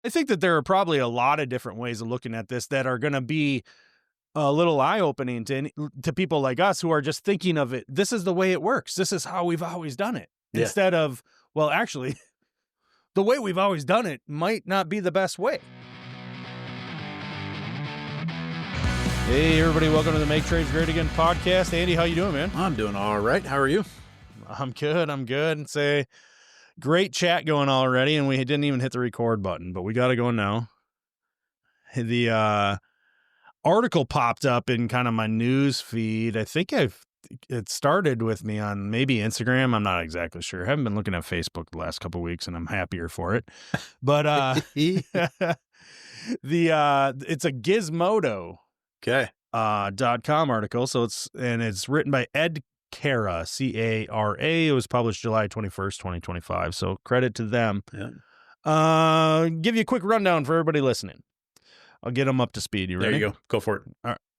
I think that there are probably a lot of different ways of looking at this that are going to be a little eye-opening to people like us who are just thinking of it. This is the way it works. This is how we've always done it. Yeah. Instead of, well, actually, the way we've always done it might not be the best way. Hey, everybody. Welcome to the Make Trades Great Again podcast. Andy, how you doing, man? I'm doing all right. How are you? I'm good. It's a great chat going already, and we didn't even hit the record button, but we got to go now. The article popped up in kind of my news feed. I think it started with me on maybe Instagram. I'm not exactly sure. I haven't been looking at Facebook the last couple of weeks, and I'm happier for it. But it's a Gizmodo .com article. So it's written by Ed Cara, C-A-R-A. It was published July 21st, 2025. So credit to them. Yeah. Give you a quick rundown for everybody listening. I'll get them up to speed. You ready? There you go. Go for it.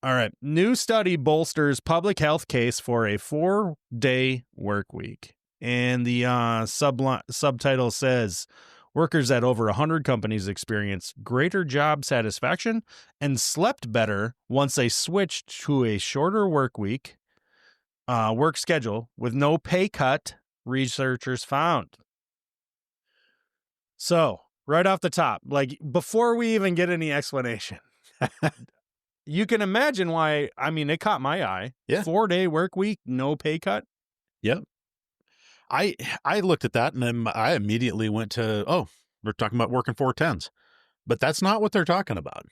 All right. New study bolsters public health case for a 4-day work week. And the subtitle says, workers at over 100 companies experienced greater job satisfaction and slept better once they switched to a shorter work schedule with no pay cut, researchers found. So, right off the top, like before we even get any explanation, you can imagine why. I mean, it caught my eye. Yeah. 4-day work week, no pay cut. Yep. I looked at that and then I immediately went to, we're talking about working 410s, but that's not what they're talking about.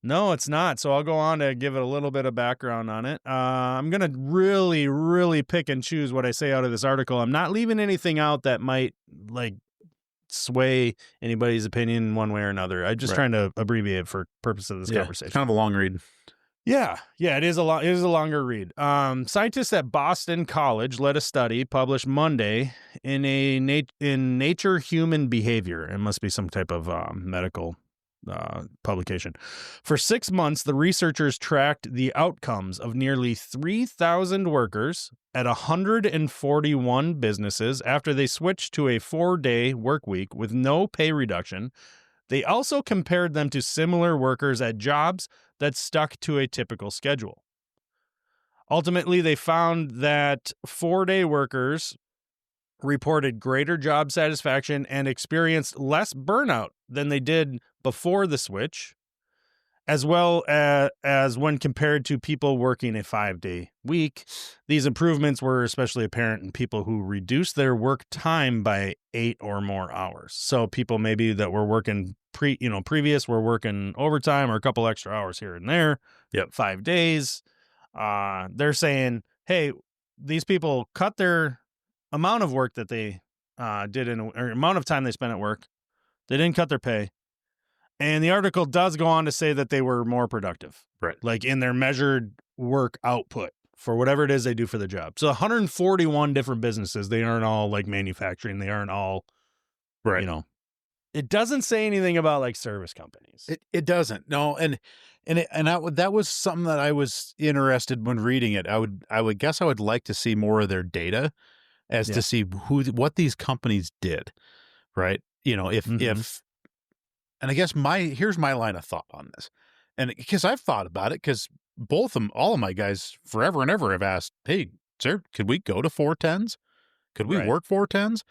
No, it's not. So I'll go on to give it a little bit of background on it. I'm going to really, really pick and choose what I say out of this article. I'm not leaving anything out that might sway anybody's opinion one way or another. I'm just trying to abbreviate for purpose of this conversation. Kind of a long read. Yeah, it is a longer read. Scientists at Boston College led a study published Monday in Nature Human Behavior. It must be some type of medical publication. For 6 months, the researchers tracked the outcomes of nearly 3,000 workers at 141 businesses after they switched to a 4-day work week with no pay reduction. They also compared them to similar workers at jobs that stuck to a typical schedule. Ultimately, they found that 4-day workers reported greater job satisfaction and experienced less burnout than they did before the switch, as well as when compared to people working a 5-day week. These improvements were especially apparent in people who reduced their work time by 8 or more hours. So people maybe that were working previous were working overtime or a couple extra hours here and there. Yep. 5 days. They're saying, hey, these people cut their amount of work that they did or amount of time they spent at work. They didn't cut their pay. And the article does go on to say that they were more productive. Right. Like in their measured work output for whatever it is they do for the job. So 141 different businesses. They aren't all like manufacturing. They aren't all, It doesn't say anything about like service companies. It doesn't. No. That was something that I was interested when reading it. I would guess I would like to see more of their data as to see what these companies did. Right. And I guess here's my line of thought on this. And because I've thought about it, because all of my guys forever and ever have asked, hey, sir, could we go to 410s? Could we work 410s?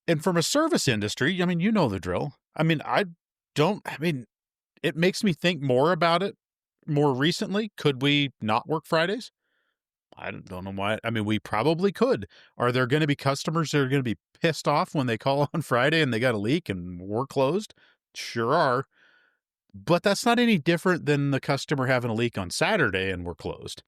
And from a service industry, I mean, you know the drill. I mean, it makes me think more about it more recently. Could we not work Fridays? I don't know why. I mean, we probably could. Are there going to be customers that are going to be pissed off when they call on Friday and they got a leak and we're closed? Sure are. But that's not any different than the customer having a leak on Saturday and we're closed.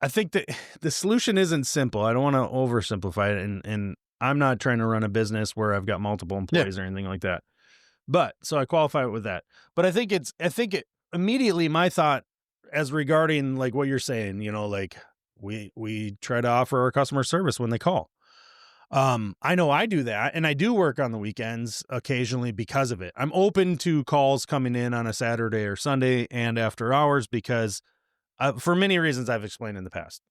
I think that the solution isn't simple. I don't want to oversimplify it. And I'm not trying to run a business where I've got multiple employees or anything like that. But so I qualify it with that. But I think immediately my thought as regarding like what you're saying, like we try to offer our customer service when they call. I know I do that, and I do work on the weekends occasionally because of it. I'm open to calls coming in on a Saturday or Sunday and after hours because for many reasons I've explained in the past.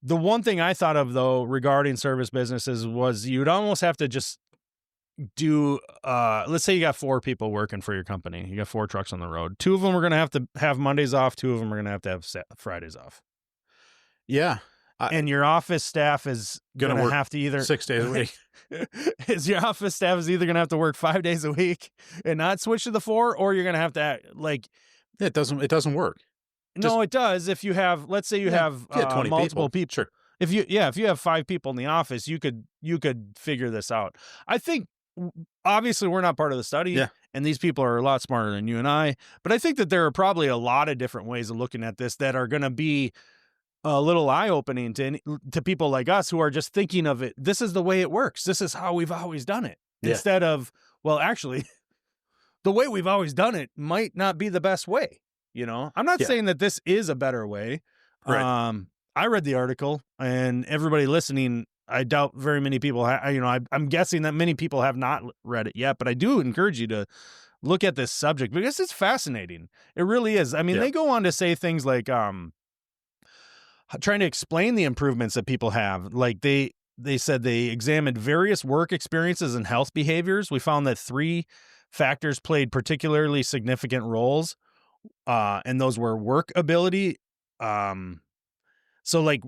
The one thing I thought of, though, regarding service businesses was you'd almost have to just do let's say you got 4 people working for your company. You got 4 trucks on the road. 2 of them are going to have Mondays off. 2 of them are going to have Fridays off. Yeah. And your office staff is going to have to either 6 days a week. Your office staff is either going to have to work 5 days a week and not switch to the 4, or you're going to have to act like it doesn't work. No, it does. If you have, let's say you have 20 multiple people. Sure. If you have 5 people in the office, you could figure this out. I think obviously we're not part of the study, and these people are a lot smarter than you and I. But I think that there are probably a lot of different ways of looking at this that are going to be a little eye-opening to people like us who are just thinking of it. This is the way it works. This is how we've always done it. Yeah. Instead of, well, actually, the way we've always done it might not be the best way. You know, I'm not saying that this is a better way. Right. I read the article, and everybody listening, I doubt very many people, I'm guessing that many people have not read it yet, but I do encourage you to look at this subject because it's fascinating. It really is. I mean, they go on to say things like, trying to explain the improvements that people have. Like they said they examined various work experiences and health behaviors. We found that 3 factors played particularly significant roles. And those were work ability. So like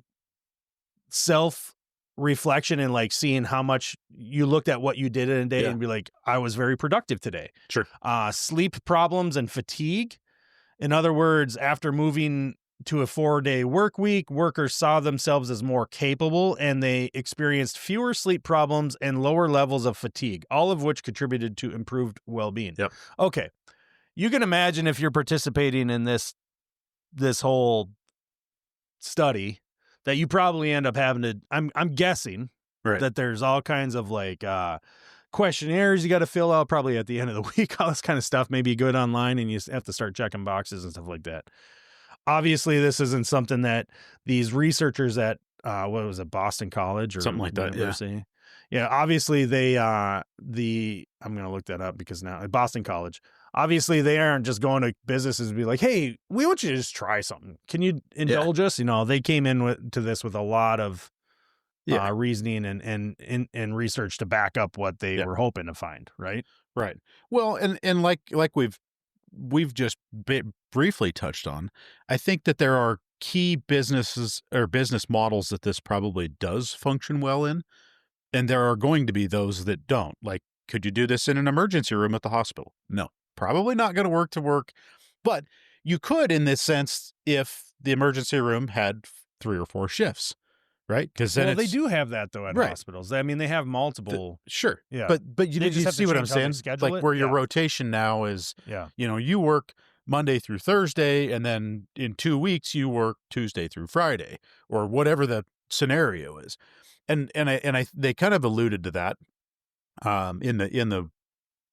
self-reflection and like seeing how much you looked at what you did in a day and be like, I was very productive today. Sure. Sleep problems and fatigue. In other words, after moving to a 4-day work week, workers saw themselves as more capable, and they experienced fewer sleep problems and lower levels of fatigue, all of which contributed to improved well-being. Yep. Okay. You can imagine if you're participating in this whole study that you probably end up having to, I'm guessing that there's all kinds of like questionnaires you got to fill out probably at the end of the week, all this kind of stuff, maybe good online, and you have to start checking boxes and stuff like that. Obviously, this isn't something that these researchers at, what was it, Boston College or something like that, university? Yeah, obviously they, I'm going to look that up because now, at Boston College, obviously they aren't just going to businesses and be like, hey, we want you to just try something. Can you indulge us? You know, they came to this with a lot of reasoning and research to back up what they were hoping to find, right? Right. Well, and like we've just briefly touched on, I think that there are key businesses or business models that this probably does function well in, and there are going to be those that don't. Like, could you do this in an emergency room at the hospital? No, probably not going to work, but you could in this sense if the emergency room had 3 or 4 shifts. Right, because then they do have that though at hospitals. I mean, they have multiple. Sure, yeah, but you see what I'm saying? Like where your rotation now is, you work Monday through Thursday, and then in 2 weeks you work Tuesday through Friday, or whatever the scenario is. And they kind of alluded to that in the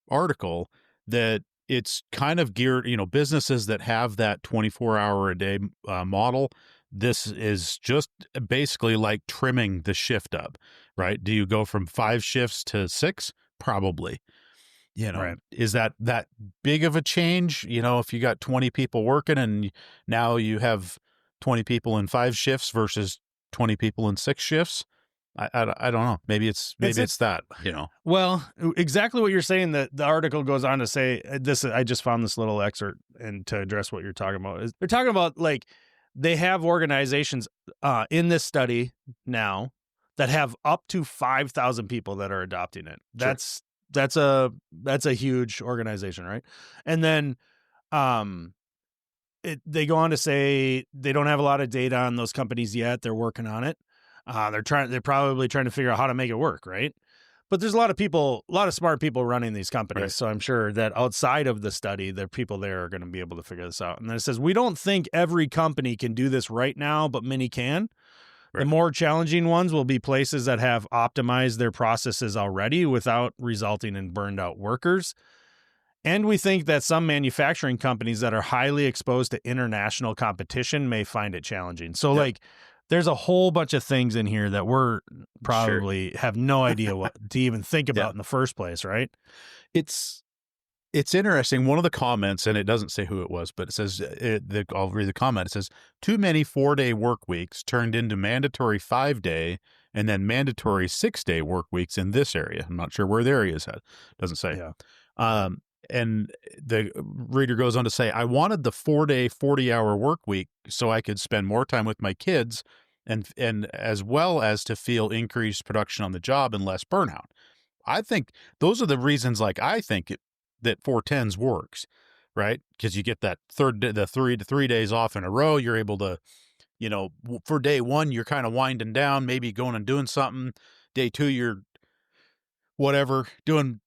article, that it's kind of geared, businesses that have that 24-hour a day model. This is just basically like trimming the shift up, right? Do you go from 5 shifts to 6? Probably. Is that big of a change? If you got 20 people working and now you have 20 people in 5 shifts versus 20 people in 6 shifts, I don't know. Maybe it's that. Well, exactly what you're saying. That the article goes on to say this. I just found this little excerpt, and to address what you're talking about is they're talking about like. They have organizations in this study now that have up to 5,000 people that are adopting it. That's a huge organization, right? And then they go on to say they don't have a lot of data on those companies yet. They're working on it. They're probably trying to figure out how to make it work, right? But there's a lot of smart people running these companies. Right. So I'm sure that outside of the study, the people there are going to be able to figure this out. And then it says, we don't think every company can do this right now, but many can. Right. The more challenging ones will be places that have optimized their processes already without resulting in burned out workers. And we think that some manufacturing companies that are highly exposed to international competition may find it challenging. So there's a whole bunch of things in here that we're probably have no idea what to even think about in the first place, right? It's interesting. One of the comments, and it doesn't say who it was, but it says, I'll read the comment. It says, too many 4-day work weeks turned into mandatory 5-day and then mandatory 6-day work weeks in this area. I'm not sure where the area is at. Doesn't say. Yeah. And the reader goes on to say, I wanted the 4-day, 40-hour work week so I could spend more time with my kids and as well as to feel increased production on the job and less burnout. I think those are the reasons, like, I think that 410s works, right? Because you get that the 3 days off in a row. You're able to, for day one, you're kind of winding down, maybe going and doing something. Day two, you're whatever, doing,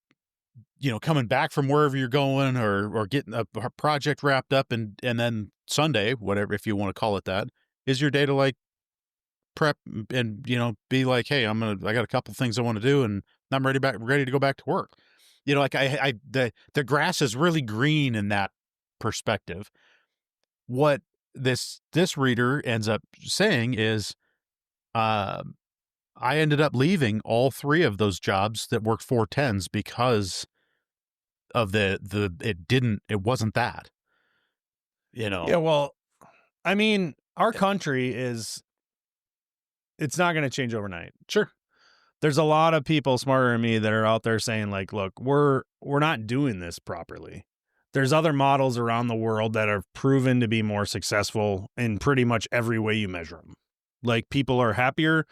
coming back from wherever you're going or getting a project wrapped up. And then Sunday, whatever, if you want to call it that, is your day to like prep and, be like, hey, I got a couple things I want to do and I'm ready to go back to work. Like the grass is really green in that perspective. What this reader ends up saying is, I ended up leaving all 3 of those jobs that worked 410s because of it wasn't that, Yeah, well, I mean, our country it's not going to change overnight. Sure. There's a lot of people smarter than me that are out there saying like, look, we're not doing this properly. There's other models around the world that are proven to be more successful in pretty much every way you measure them. Like, people are happier,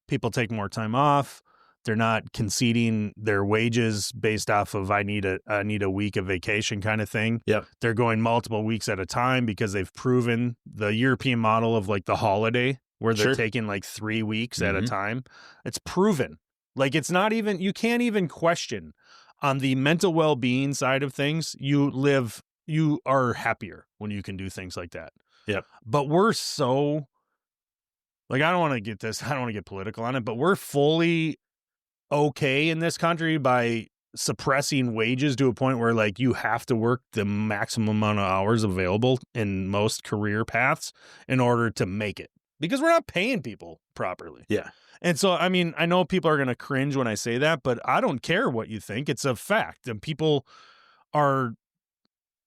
people take more time off. They're not conceding their wages based off of I need a week of vacation kind of thing. Yep. They're going multiple weeks at a time because they've proven the European model of like the holiday where they're taking like 3 weeks at a time. It's proven. Like, it's not even, you can't even question on the mental well-being side of things. You are happier when you can do things like that. Yep. But we're so, like, I don't want to get political on it, but we're fully okay in this country by suppressing wages to a point where like you have to work the maximum amount of hours available in most career paths in order to make it, because we're not paying people properly. Yeah. And so, I mean, I know people are going to cringe when I say that, but I don't care what you think. It's a fact. And people are,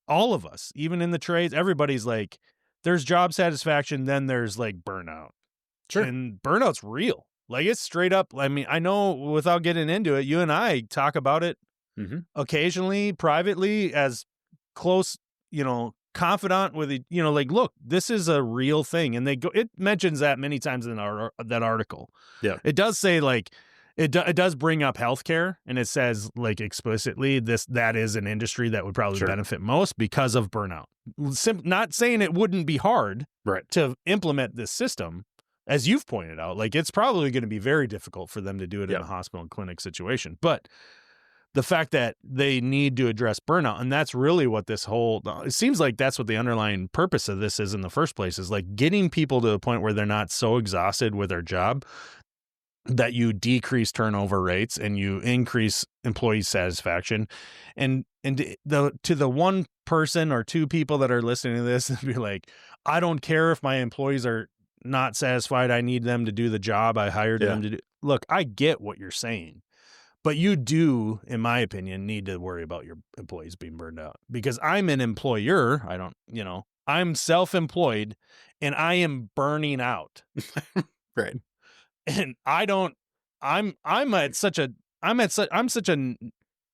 all of us, even in the trades, everybody's like, there's job satisfaction, then there's like burnout. Sure. And burnout's real. Like, it's straight up. I mean, I know without getting into it, you and I talk about it occasionally, privately, as close, confidant with, like, look, this is a real thing. And it mentions that many times in that article. Yeah. It does say like, it does bring up healthcare, and it says like explicitly that is an industry that would probably benefit most because of burnout. Not saying it wouldn't be hard to implement this system. As you've pointed out, like, it's probably going to be very difficult for them to do it in a hospital and clinic situation. But the fact that they need to address burnout, and that's really what it seems like that's what the underlying purpose of this is in the first place, is like getting people to a point where they're not so exhausted with their job that you decrease turnover rates and you increase employee satisfaction. And to the one person or 2 people that are listening to this and be like, I don't care if my employees are not satisfied, I need them to do the job I hired them to do. Look, I get what you're saying, but you do, in my opinion, need to worry about your employees being burned out, because I'm an employer. I'm self-employed and I am burning out. Right. And I'm such a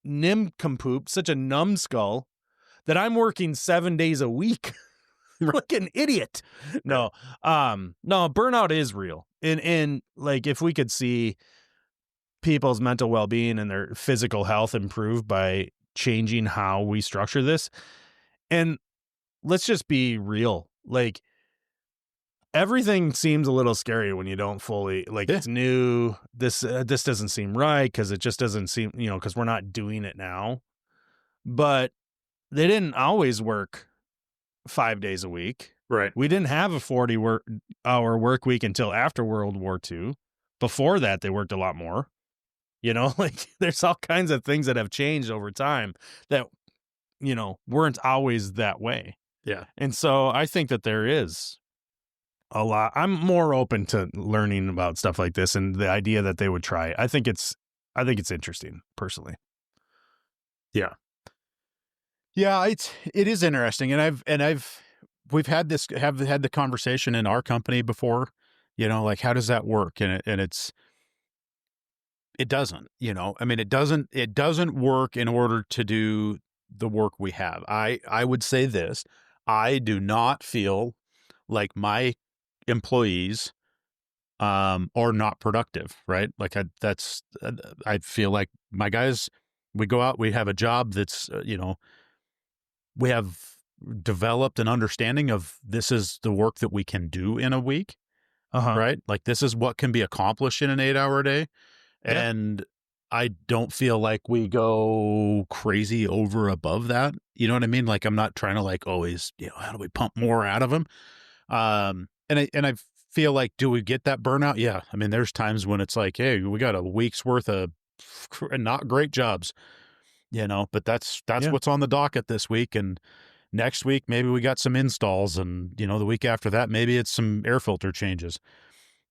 nincompoop, such a numbskull that I'm working 7 days a week. Like an idiot. No, burnout is real. And like, if we could see people's mental well-being and their physical health improve by changing how we structure this. And let's just be real. Like, everything seems a little scary when you don't fully, like, it's new. This doesn't seem right because it just doesn't seem, because we're not doing it now. But they didn't always work 5 days a week. Right. We didn't have a 40-hour work week until after World War II. Before that, they worked a lot more. Like, there's all kinds of things that have changed over time that, weren't always that way. Yeah. And so I think that there is a lot. I'm more open to learning about stuff like this, and the idea that they would try it. I think it's interesting, personally. Yeah. Yeah, it is interesting, and we've had the conversation in our company before, like, how does that work? And it's, it doesn't, I mean, it doesn't work in order to do the work we have. I would say this, I do not feel like my employees are not productive, right? Like I feel like my guys, we go out, we have a job that's, we have developed an understanding of this is the work that we can do in a week, right? Like this is what can be accomplished in an 8-hour day. Yeah. And I don't feel like we go crazy over above that. You know what I mean? Like I'm not trying to like always, how do we pump more out of them? And I feel like, do we get that burnout? Yeah. I mean, there's times when it's like, hey, we got a week's worth of not great jobs, but that's what's on the docket this week. And next week, maybe we got some installs, and, the week after that, maybe it's some air filter changes,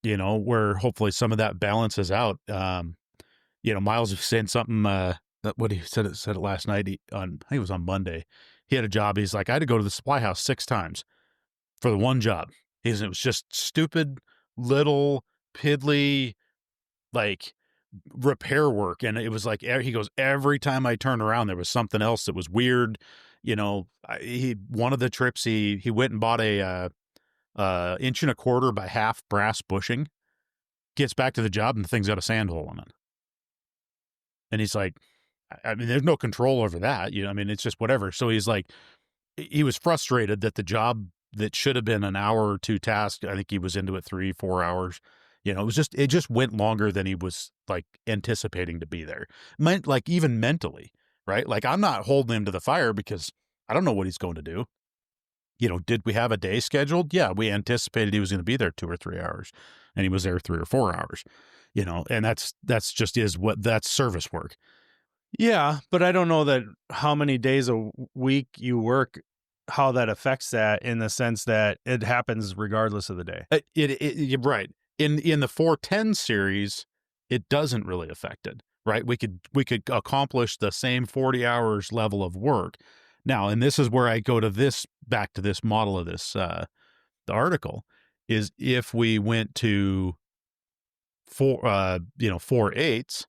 where hopefully some of that balances out. Miles was saying something, what he said it last night I think it was on Monday. He had a job. He's like, I had to go to the supply house 6 times for the one job. It was just stupid, little, piddly, like repair work. And it was like, he goes, every time I turned around, there was something else that was weird. One of the trips, he went and bought a 1.25 inch by half brass bushing, gets back to the job, and the thing's got a sand hole in it. And he's like, I mean, there's no control over that. I mean, it's just whatever. So he's like, he was frustrated that the job that should have been an hour or 2 task, I think he was into it 3-4 hours. It just went longer than he was like anticipating to be there. Like even mentally, right? Like I'm not holding him to the fire because I don't know what he's going to do. Did we have a day scheduled? Yeah, we anticipated he was going to be there 2 or 3 hours, and he was there 3 or 4 hours. And that's just that's service work. Yeah, but I don't know that how many days a week you work, how that affects that, in the sense that it happens regardless of the day. You're right. In the 410 series, it doesn't really affect it, right? We could accomplish the same 40 hours level of work. Now, and this is where I go back to this model of this, the article, is if we went to 4/8,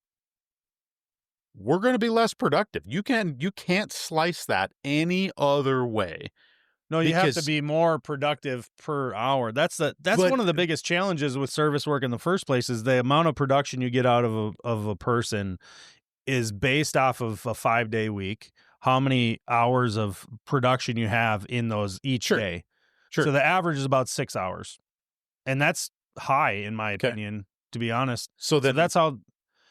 we're going to be less productive. You can't slice that any other way. No, you have to be more productive per hour. That's one of the biggest challenges with service work in the first place, is the amount of production you get out of a person is based off of a 5-day week. How many hours of production you have in those each day. Sure. So the average is about 6 hours. And that's high in my opinion, to be honest. So that's how.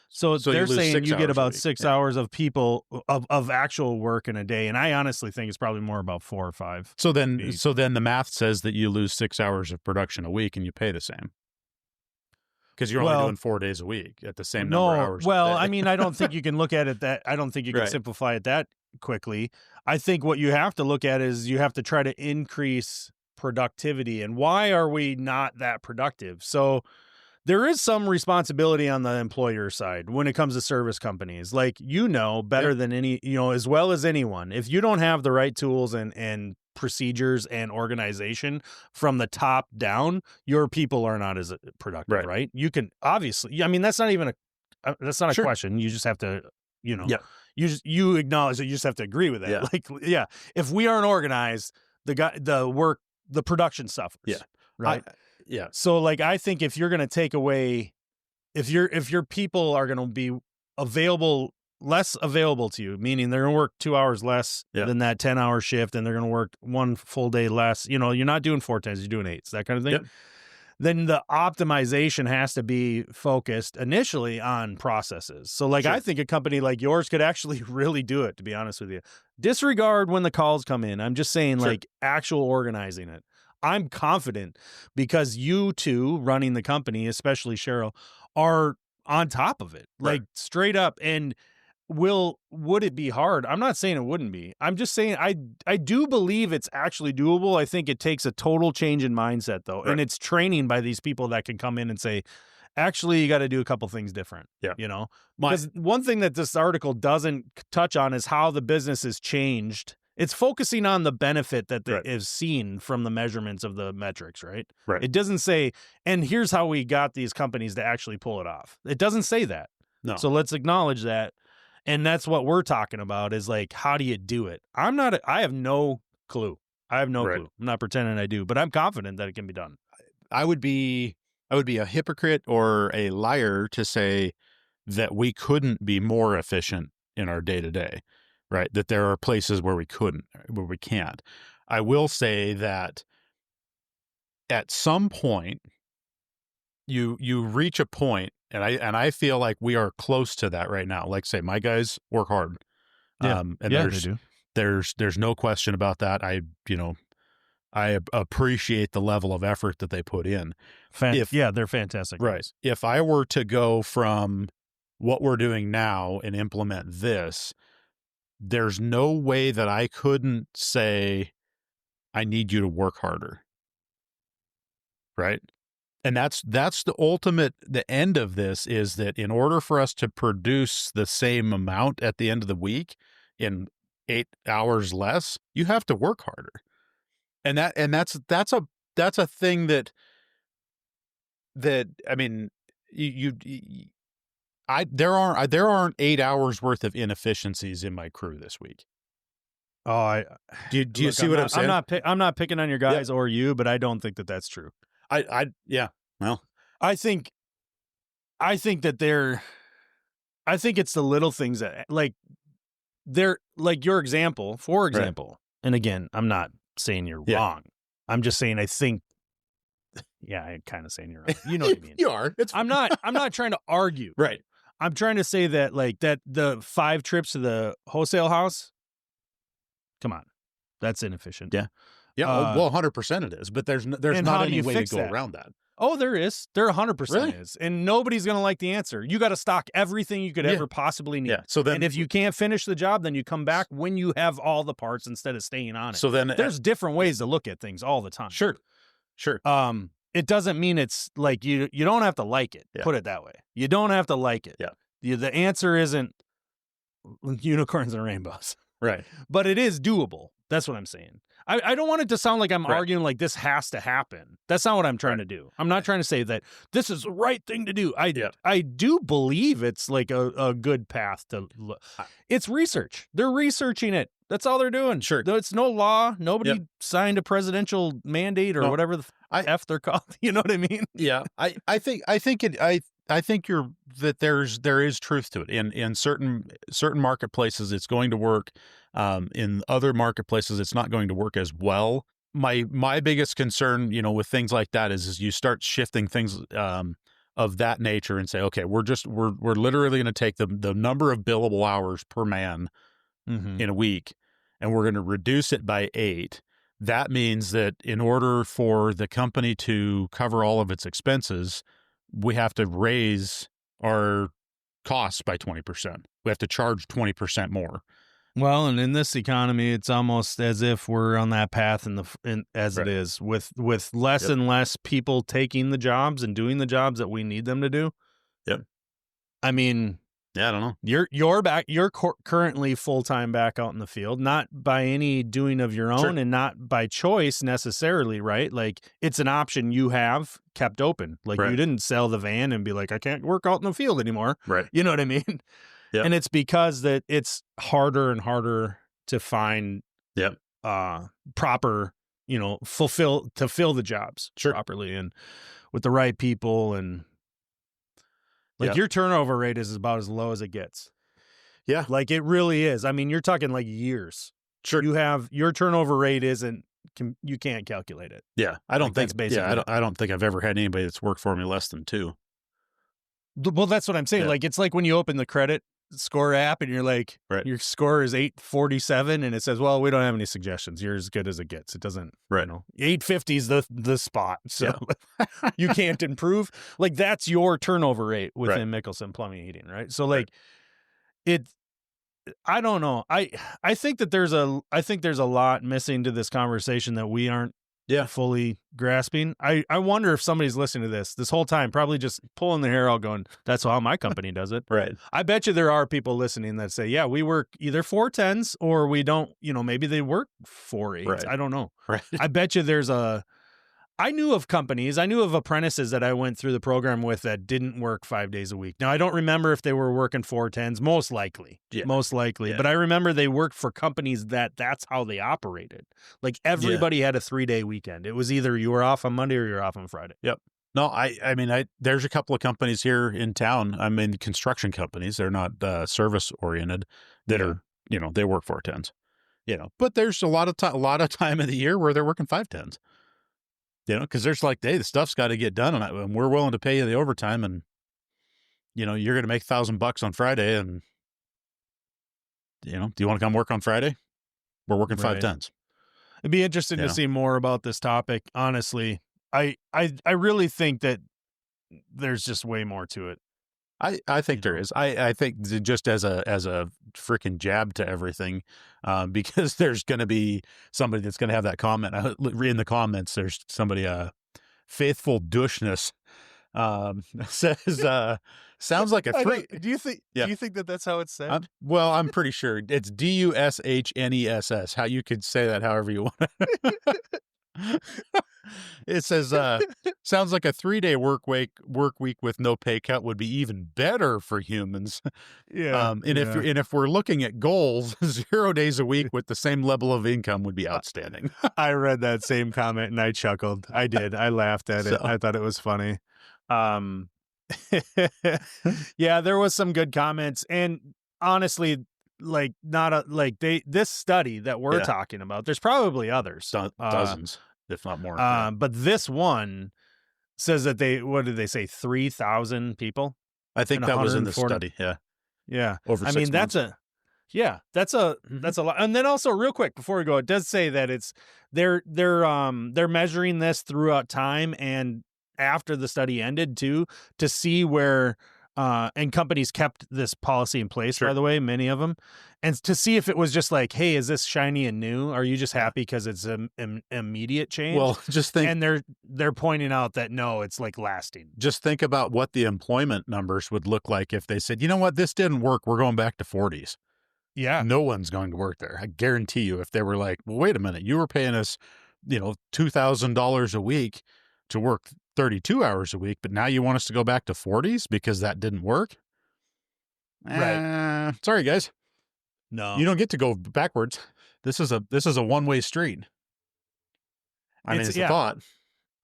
So they're saying you get about 6 hours of people of actual work in a day, and I honestly think it's probably more about 4 or 5. So then the math says that you lose 6 hours of production a week, and you pay the same because you're only doing 4 days a week at the same number of hours. Well, I mean, I don't think you can look at it that. I don't think you can simplify it that quickly. I think what you have to look at is you have to try to increase productivity, and why are we not that productive? So there is some responsibility on the employer side when it comes to service companies. Like, better than any, as well as anyone, if you don't have the right tools and procedures and organization from the top down, your people are not as productive, right? You can obviously, I mean, that's not a question. You just have to, you acknowledge that you just have to agree with that. Yeah. Like, if we aren't organized, the production suffers. Yeah. Right. Yeah. So like, I think if you're going to take away, if your people are going to be less available to you, meaning they're going to work 2 hours less than that 10-hour shift, and they're going to work 1 full day less, you're not doing 4 10s, you're doing 8s, that kind of thing. Yep. Then the optimization has to be focused initially on processes. So like, I think a company like yours could actually really do it, to be honest with you. Disregard when the calls come in. I'm just saying, like, actual organizing it. I'm confident because you two running the company, especially Cheryl, are on top of it, like straight up. And would it be hard? I'm not saying it wouldn't be. I'm just saying I do believe it's actually doable. I think it takes a total change in mindset, though. And it's training by these people that can come in and say, actually, you got to do a couple things different. Yeah. Because one thing that this article doesn't touch on is how the business has changed. It's focusing on the benefit that is seen from the measurements of the metrics, right? It doesn't say, and here's how we got these companies to actually pull it off. It doesn't say that. No. So let's acknowledge that. And that's what we're talking about is like, how do you do it? I have no clue. I have no clue. I'm not pretending I do, but I'm confident that it can be done. I would be a hypocrite or a liar to say that we couldn't be more efficient in our day-to-day, right? That there are places where we can't. I will say that at some point you reach a point, and I feel like we are close to that right now. Like say my guys work hard. And they do. There's no question about that. I appreciate the level of effort that they put in. They're fantastic. Right. Guys. If I were to go from what we're doing now and implement this, there's no way that I couldn't say, I need you to work harder. Right. And that's the ultimate, the end of this is that in order for us to produce the same amount at the end of the week in 8 hours less, you have to work harder. And that's a thing that I mean, there aren't 8 hours worth of inefficiencies in my crew this week. Oh, do you see what I'm saying? I'm not picking on your guys or you, but I don't think that that's true. Well, I think that I think it's the little things that like they're like your example, for example. Right. And again, I'm not saying you're wrong. I'm just saying I think. Yeah, I'm kind of saying you're wrong. You know what I mean? You are. I'm not trying to argue. Right. I'm trying to say that like that the 5 trips to the wholesale house. Come on, that's inefficient. Yeah. Yeah. 100% it is. But there's not any way to go around that. Oh, there is. There 100% is. And nobody's going to like the answer. You got to stock everything you could ever possibly need. Yeah. So then, and if you can't finish the job, then you come back when you have all the parts instead of staying on it. So then there's different ways to look at things all the time. Sure. It doesn't mean it's like you don't have to like it. Put it that way. You don't have to like it. Yeah. The answer isn't unicorns and rainbows. Right. But it is doable. That's what I'm saying. I don't want it to sound like I'm arguing like this has to happen. That's not what I'm trying to do. I'm not trying to say that this is the right thing to do. I do believe it's like a good path to look. It's research. They're researching it. That's all they're doing. Sure. It's no law. Nobody signed a presidential mandate or whatever the F they're called. You know what I mean? Yeah. I think there is truth to it. In certain marketplaces, it's going to work. In other marketplaces, it's not going to work as well. My biggest concern, with things like that is you start shifting things of that nature and say, okay, we're literally going to take the number of billable hours per man in a week, and we're going to reduce it by 8. That means that in order for the company to cover all of its expenses, we have to raise our costs by 20%. We have to charge 20% more. Well, and in this economy, it's almost as if we're on that path it is with less and less people taking the jobs and doing the jobs that we need them to do. Yep. I mean, I don't know. You're currently full-time back out in the field, not by any doing of your own and not by choice necessarily, right? Like it's an option you have kept open. Like you didn't sell the van and be like, I can't work out in the field anymore. Right. You know what I mean? Yep. And it's because that it's harder and harder to find proper, fill the jobs properly and with the right people. And like your turnover rate is about as low as it gets. Yeah. Like it really is. I mean, you're talking like years. Sure. Your turnover rate you can't calculate it. Yeah. I don't think that's basically I don't think I've ever had anybody that's worked for me less than 2. Well, that's what I'm saying. Yeah. Like it's like when you open the credit score app and you're like, your score is 847 and it says, well, we don't have any suggestions. You're as good as it gets. It doesn't, 850 is the spot. So you can't improve. Like that's your turnover rate within Mickelson Plumbing and Heating. Right. So like I don't know. I think that there's a lot missing to this conversation that we aren't fully grasping. I wonder if somebody's listening to this whole time, probably just pulling their hair out going, that's how my company does it. Right. I bet you there are people listening that say, yeah, we work either 410s or we don't, maybe they work 4 8s. Right. I don't know. Right. I bet you there's a I knew of companies, I knew of apprentices that I went through the program with that didn't work 5 days a week. Now, I don't remember if they were working 410s, most likely. Yeah. Yeah. But I remember they worked for companies that's how they operated. Like everybody had a 3-day weekend. It was either you were off on Monday or you're off on Friday. Yep. No, I mean, there's a couple of companies here in town. I mean, construction companies. They're not service oriented that are, they work 410s, but there's a lot of time of the year where they're working 510s, because there's like, hey, the stuff's got to get done and we're willing to pay you the overtime and, you're going to make $1,000 on Friday. And, do you want to come work on Friday? We're working 510s. It'd be interesting to see more about this topic. Honestly, I really think that there's just way more to it. I think there is. I think just as a freaking jab to everything, because there's going to be somebody that's going to have that comment. In the comments, there's somebody, Faithful Dushness, says, sounds like a three. Do you think that's how it's said? Well, I'm pretty sure it's Dushnness. How you could say that however you want. It says, sounds like a 3-day work week with no pay cut would be even better for humans. Yeah. If we're looking at goals, 0 days a week with the same level of income would be outstanding. I read that same comment and I chuckled. I did. I laughed at it. I thought it was funny. Yeah, there was some good comments, and honestly, like this study that we're talking about, there's probably others, dozens, if not more. But this one says that what did they say? 3,000 people. I think that was in the study. Yeah. Yeah. Over 6 months. that's a lot. And then also real quick before we go, it does say that it's they're measuring this throughout time and after the study ended too, to see where and companies kept this policy in place, by the way, many of them, and to see if it was just like, hey, is this shiny and new? Are you just happy because it's an immediate change? Well, just think, and they're pointing out that no, it's like lasting. Just think about what the employment numbers would look like if they said, you know what, this didn't work, we're going back to 40s. Yeah, no one's going to work there. I guarantee you. If they were like, well, wait a minute, you were paying us, $2,000 a week to work 32 hours a week, but now you want us to go back to 40s because that didn't work? Right. Sorry, guys. No. You don't get to go backwards. This is a one-way street. I mean, it's a thought.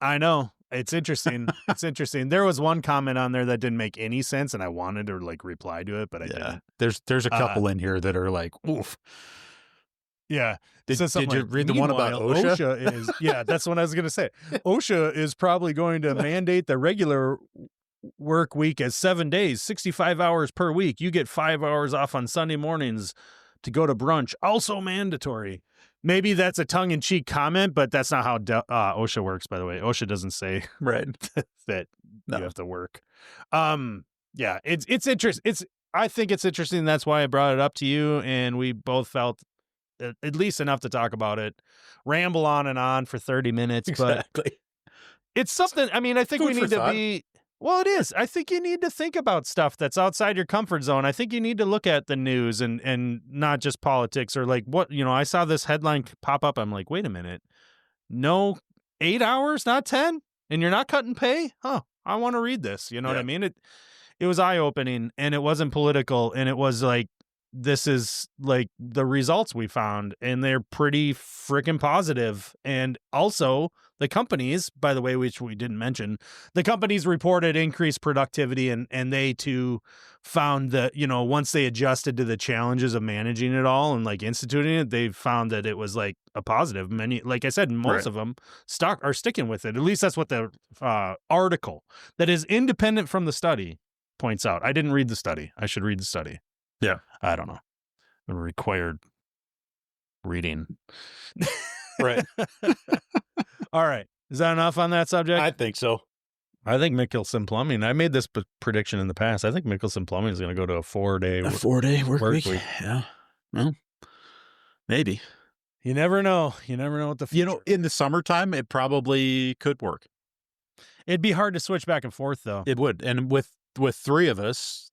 I know. It's interesting. It's interesting. There was one comment on there that didn't make any sense, and I wanted to reply to it, but I didn't. There's a couple in here that are like, oof. Yeah. Did you read the one about OSHA? OSHA is, that's what I was going to say. OSHA is probably going to mandate the regular work week as 7 days, 65 hours per week. You get 5 hours off on Sunday mornings to go to brunch. Also mandatory. Maybe that's a tongue-in-cheek comment, but that's not how OSHA works, by the way. OSHA doesn't say that you have to work. Yeah, it's interesting. I think it's interesting. That's why I brought it up to you, and we both felt at least enough to talk about it. Ramble on and on for 30 minutes, exactly. But it's something. I mean, I think we need to be. Well, it is. I think you need to think about stuff that's outside your comfort zone. I think you need to look at the news and not just politics or like what, I saw this headline pop up. I'm like, wait a minute. No, 8 hours, not 10? And you're not cutting pay? Huh. I want to read this. You know what I mean? It was eye-opening, and it wasn't political, and it was like, this is like the results we found, and they're pretty freaking positive. And also the companies, by the way, which we didn't mention, the companies reported increased productivity, and they too found that, once they adjusted to the challenges of managing it all and like instituting it, they found that it was like a positive. Many, like I said, most of them are sticking with it. At least that's what the article that is independent from the study points out. I didn't read the study. I should read the study. Yeah. I don't know. Required reading. Right. All right. Is that enough on that subject? I think so. I think Mickelson Plumbing. I made this prediction in the past. I think Mickelson Plumbing is going to go to a 4-day work week. Yeah. Well, maybe. You never know. You never know what the future. In the summertime, it probably could work. It'd be hard to switch back and forth, though. It would. And with three of us,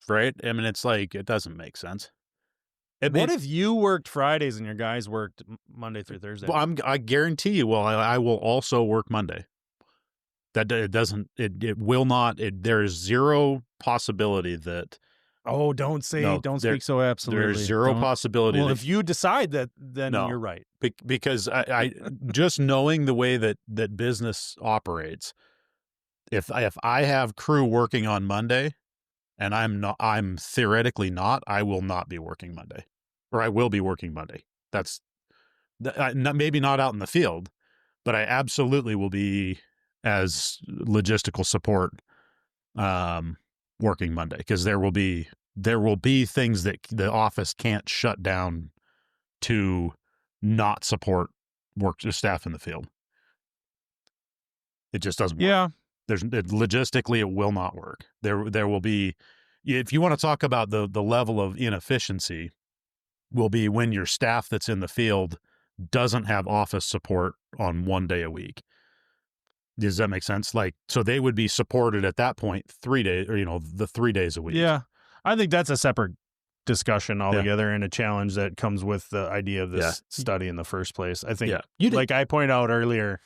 right? I mean, it's like, it doesn't make sense. What if you worked Fridays and your guys worked Monday through Thursday? Well, I guarantee you. Well, I will also work Monday. That it doesn't. It will not. There is zero possibility that. Oh, don't speak so absolutely. There's zero possibility. Well, if you decide that, then you're right. Because I just knowing the way that business operates, if I have crew working on Monday, and I'm theoretically not, I will not be working Monday, or I will be working Monday. That's maybe not out in the field, but I absolutely will be as logistical support working Monday, because there will be things that the office can't shut down to not support staff in the field. It just doesn't work. Yeah. Logistically, it will not work. There will be, if you want to talk about the level of inefficiency, will be when your staff that's in the field doesn't have office support on 1 day a week. Does that make sense? Like, so they would be supported at that point 3 days, or the 3 days a week. Yeah, I think that's a separate discussion altogether, and a challenge that comes with the idea of this study in the first place. I think, like I pointed out earlier,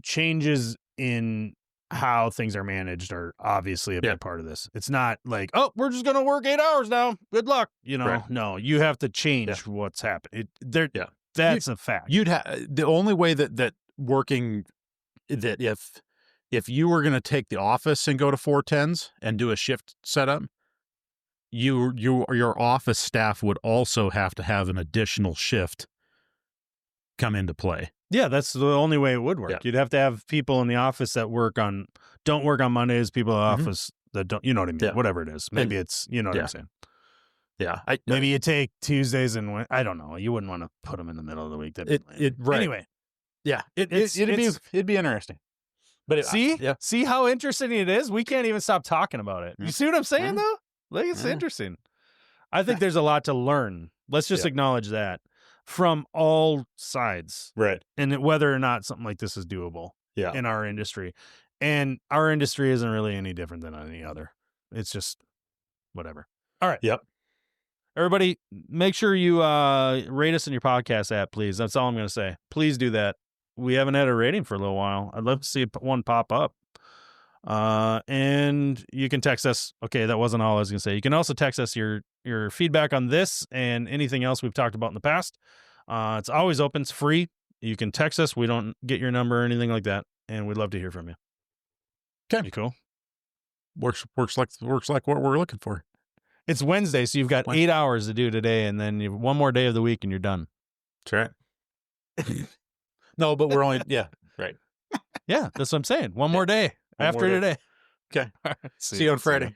changes in how things are managed are obviously a big part of this. It's not like, oh, we're just going to work 8 hours now. Good luck. Right. No, you have to change what's happening. That's a fact. You'd have the only way that working, that if you were going to take the office and go to 410s and do a shift setup, your office staff would also have to have an additional shift come into play. Yeah, that's the only way it would work. Yeah. You'd have to have people in the office that don't work on Mondays, people in the office that don't, you know what I mean? Yeah. Whatever it is. Maybe it's, you know what I'm saying? Yeah. Maybe you take Tuesdays and I don't know. You wouldn't want to put them in the middle of the week. Right. Anyway. Yeah. It'd be interesting. But see how interesting it is? We can't even stop talking about it. You see what I'm saying though? Like, it's interesting. I think there's a lot to learn. Let's just acknowledge that from all sides. Right. And whether or not something like this is doable in our industry. And our industry isn't really any different than any other. It's just whatever. All right. Yep. Everybody, make sure you rate us in your podcast app, please. That's all I'm going to say. Please do that. We haven't had a rating for a little while. I'd love to see one pop up. And you can text us. Okay, that wasn't all I was going to say. You can also text us your feedback on this and anything else we've talked about in the past. It's always open. It's free. You can text us. We don't get your number or anything like that. And we'd love to hear from you. Okay. You cool? Works like what we're looking for. It's Wednesday, so you've got 8 hours to do today, and then you have one more day of the week, and you're done. That's right. No, but we're only right. Yeah, that's what I'm saying. One more day after today. Okay. See you on Friday.